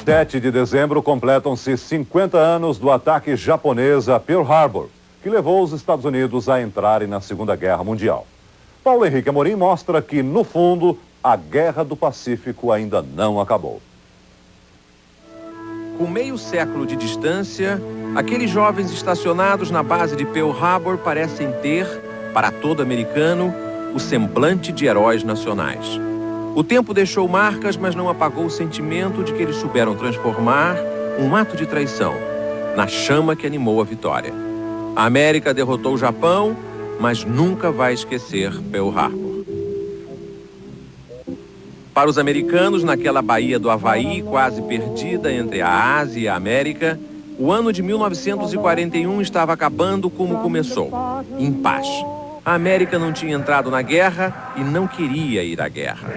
7 de dezembro completam-se 50 anos do ataque japonês a Pearl Harbor, que levou os Estados Unidos a entrarem na Segunda Guerra Mundial. Paulo Henrique Amorim mostra que, no fundo, a Guerra do Pacífico ainda não acabou. Com meio século de distância, aqueles jovens estacionados na base de Pearl Harbor parecem ter, para todo americano, o semblante de heróis nacionais. O tempo deixou marcas, mas não apagou o sentimento de que eles souberam transformar um ato de traição na chama que animou a vitória. A América derrotou o Japão, mas nunca vai esquecer Pearl Harbor. Para os americanos, naquela baía do Havaí, quase perdida entre a Ásia e a América, o ano de 1941 estava acabando como começou, em paz. A América não tinha entrado na guerra e não queria ir à guerra.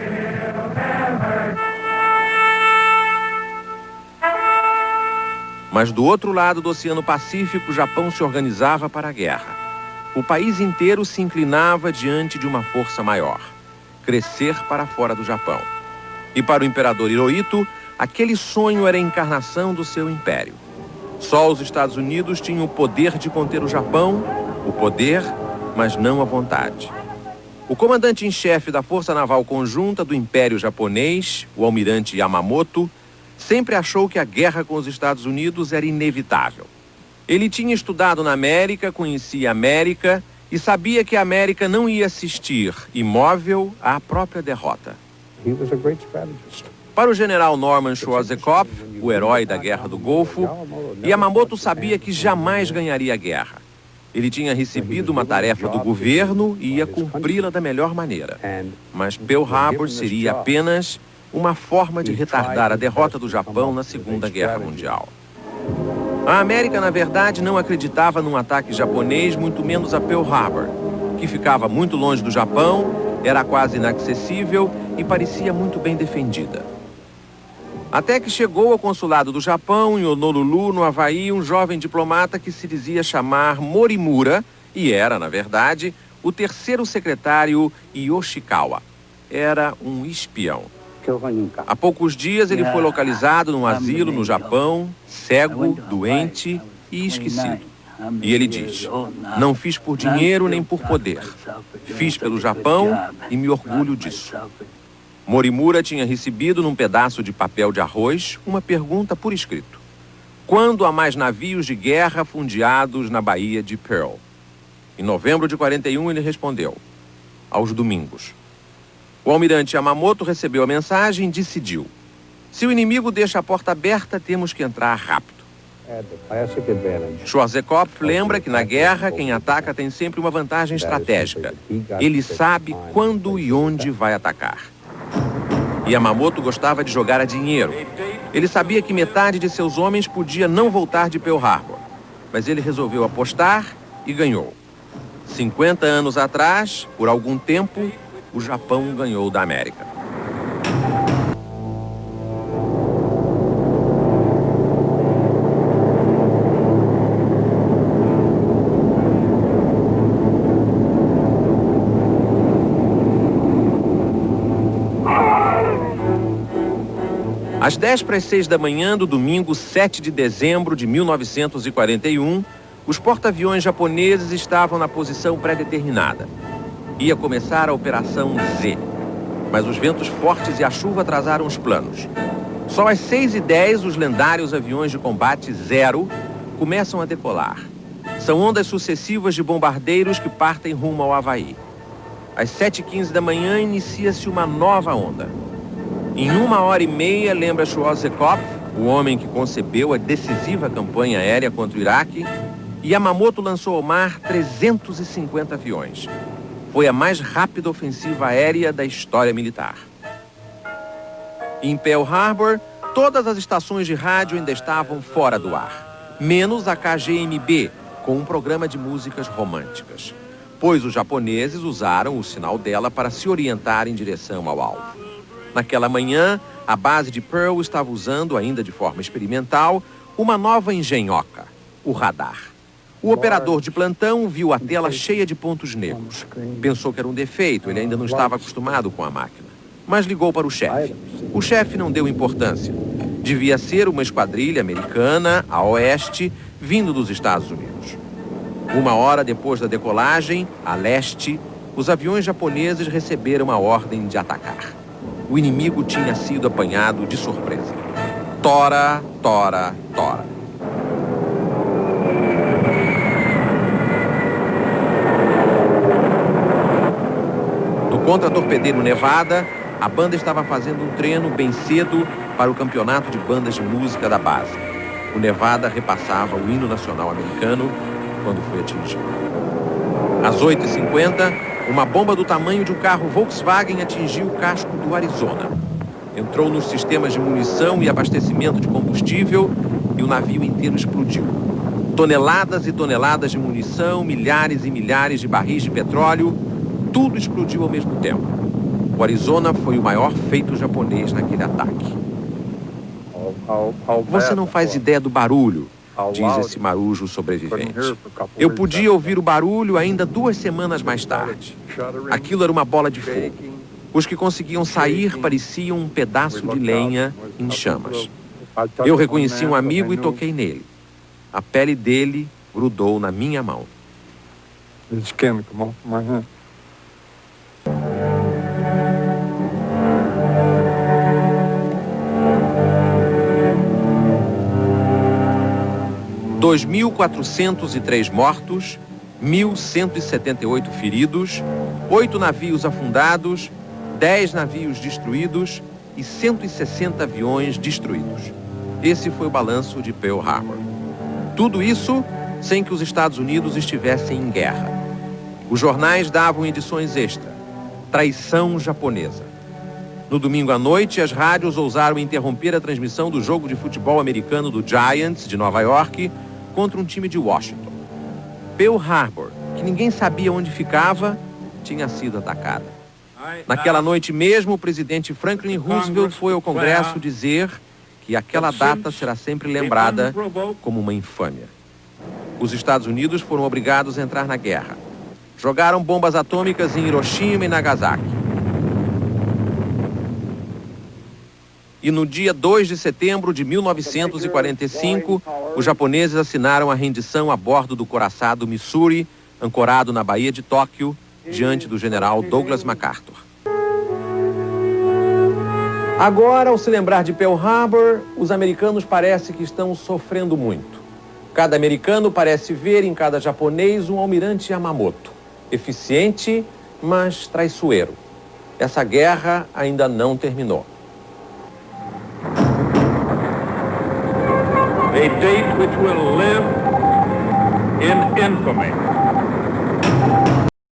Mas do outro lado do Oceano Pacífico, o Japão se organizava para a guerra. O país inteiro se inclinava diante de uma força maior: crescer para fora do Japão. E para o imperador Hirohito, aquele sonho era a encarnação do seu império. Só os Estados Unidos tinham o poder de conter o Japão, o poder, mas não a vontade. O comandante-em-chefe da Força Naval Conjunta do Império Japonês, o almirante Yamamoto, sempre achou que a guerra com os Estados Unidos era inevitável. Ele tinha estudado na América, conhecia a América e sabia que a América não ia assistir, imóvel, à própria derrota. Para o general Norman Schwarzkopf, o herói da Guerra do Golfo, Yamamoto sabia que jamais ganharia a guerra. Ele tinha recebido uma tarefa do governo e ia cumpri-la da melhor maneira. Mas Pearl Harbor seria apenas uma forma de retardar a derrota do Japão na Segunda Guerra Mundial. A América, na verdade, não acreditava num ataque japonês, muito menos a Pearl Harbor, que ficava muito longe do Japão, era quase inacessível e parecia muito bem defendida. Até que chegou ao consulado do Japão, em Honolulu, no Havaí, um jovem diplomata que se dizia chamar Morimura e era, na verdade, o terceiro secretário Yoshikawa. Era um espião. Há poucos dias ele foi localizado num asilo no Japão, cego, doente e esquecido. E ele diz: não fiz por dinheiro nem por poder. Fiz pelo Japão e me orgulho disso. Morimura tinha recebido num pedaço de papel de arroz uma pergunta por escrito: quando há mais navios de guerra fundeados na Baía de Pearl? Em novembro de 41 ele respondeu: aos domingos. O almirante Yamamoto recebeu a mensagem e decidiu: se o inimigo deixa a porta aberta, temos que entrar rápido. Schwarzkopf lembra que na guerra quem ataca tem sempre uma vantagem estratégica. Ele sabe quando e onde vai atacar. Yamamoto gostava de jogar a dinheiro. Ele sabia que metade de seus homens podia não voltar de Pearl Harbor. Mas ele resolveu apostar e ganhou. 50 anos atrás, por algum tempo, o Japão ganhou da América. Às 5:50 da manhã do domingo 7 de dezembro de 1941, os porta-aviões japoneses estavam na posição pré-determinada. Ia começar a Operação Z, mas os ventos fortes e a chuva atrasaram os planos. Só às 6:10 os lendários aviões de combate Zero começam a decolar. São ondas sucessivas de bombardeiros que partem rumo ao Havaí. Às 7:15 da manhã inicia-se uma nova onda. Em 1h30, lembra Schwarzkopf, o homem que concebeu a decisiva campanha aérea contra o Iraque, Yamamoto lançou ao mar 350 aviões. Foi a mais rápida ofensiva aérea da história militar. Em Pearl Harbor, todas as estações de rádio ainda estavam fora do ar, menos a KGMB, com um programa de músicas românticas, pois os japoneses usaram o sinal dela para se orientar em direção ao alvo. Naquela manhã, a base de Pearl estava usando, ainda de forma experimental, uma nova engenhoca, o radar. O operador de plantão viu a tela cheia de pontos negros. Pensou que era um defeito, ele ainda não estava acostumado com a máquina. Mas ligou para o chefe. O chefe não deu importância. Devia ser uma esquadrilha americana a oeste, vindo dos Estados Unidos. 1 hora depois da decolagem, a leste, os aviões japoneses receberam a ordem de atacar. O inimigo tinha sido apanhado de surpresa. Tora, tora, tora. No contra-torpedeiro Nevada, a banda estava fazendo um treino bem cedo para o campeonato de bandas de música da base. O Nevada repassava o hino nacional americano quando foi atingido. Às 8h50, uma bomba do tamanho de um carro Volkswagen atingiu o casco do Arizona. Entrou nos sistemas de munição e abastecimento de combustível e o navio inteiro explodiu. Toneladas e toneladas de munição, milhares e milhares de barris de petróleo, tudo explodiu ao mesmo tempo. O Arizona foi o maior feito japonês naquele ataque. Você não faz ideia do barulho, diz esse marujo sobrevivente. Eu podia ouvir o barulho ainda 2 semanas mais tarde. Aquilo era uma bola de fogo. Os que conseguiam sair pareciam um pedaço de lenha em chamas. Eu reconheci um amigo e toquei nele. A pele dele grudou na minha mão. – 2.403 mortos, 1.178 feridos, 8 navios afundados, 10 navios destruídos e 160 aviões destruídos. Esse foi o balanço de Pearl Harbor. Tudo isso sem que os Estados Unidos estivessem em guerra. Os jornais davam edições extra. Traição japonesa. No domingo à noite, as rádios ousaram interromper a transmissão do jogo de futebol americano do Giants, de Nova York, contra um time de Washington. Pearl Harbor, que ninguém sabia onde ficava, tinha sido atacada. Naquela noite mesmo, o presidente Franklin Roosevelt foi ao Congresso dizer que aquela data será sempre lembrada como uma infâmia. Os Estados Unidos foram obrigados a entrar na guerra. Jogaram bombas atômicas em Hiroshima e Nagasaki. E no dia 2 de setembro de 1945, os japoneses assinaram a rendição a bordo do coraçado Missouri, ancorado na Baía de Tóquio, diante do general Douglas MacArthur. Agora, ao se lembrar de Pearl Harbor, os americanos parecem que estão sofrendo muito. Cada americano parece ver em cada japonês um almirante Yamamoto. Eficiente, mas traiçoeiro. Essa guerra ainda não terminou. A date which will live in infamy.